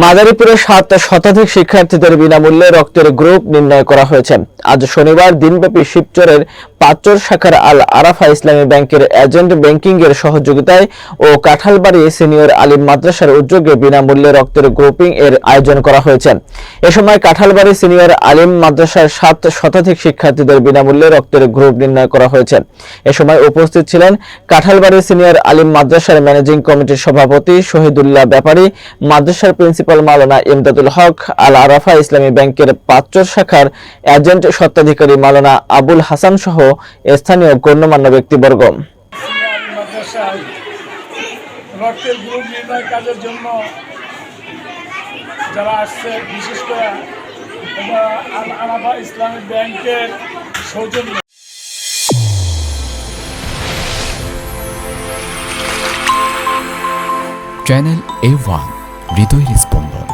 মাদারীপুরে 7 শতাধিক শিক্ষার্থীদের বিনামূল্যে রক্তের গ্রুপ নির্ণয় করা হয়েছে। আজ শনিবার দিনব্যাপী শিবচরের পাঁচর শাখার আল আরাফা ইসলামী ব্যাংকের এজেন্ট ব্যাংকিং এর সহযোগিতায় ও কাঁঠালবাড়ি সিনিয়র আলিম মাদ্রাসার উদ্যোগে বিনামূল্যে রক্তের গ্রুপিং এর আয়োজন করা হয়েছে। এ সময় কাঁঠালবাড়ি সিনিয়র আলিম মাদ্রাসার 7 শতাধিক শিক্ষার্থীদের বিনামূল্যে রক্তের গ্রুপ নির্ণয় করা হয়েছে। এ সময় উপস্থিত ছিলেন কাঁঠালবাড়ি সিনিয়র আলিম মাদ্রাসার ম্যানেজিং কমিটির সভাপতি শহীদুল্লাহ ব্যাপারী, মাদ্রাসার প্রিন্সিপাল মাওলানা ইমদাদুল হক, আল আরাফা ইসলামী ব্যাংকের পাঁচর শাখার এজেন্ট স্বত্বাধিকারী মাওলানা আবুল হাসান সহ স্থানীয় গণ্যমান্য ব্যক্তিবর্গ। রক্তের গ্রুপ নির্ণয় কাজের জন্য যারা আসছে, বিশেষ করে আল আরাফা ইসলামী ব্যাংকের সৌজন্য। চ্যানেল A1 হৃদয়ের স্পন্দন।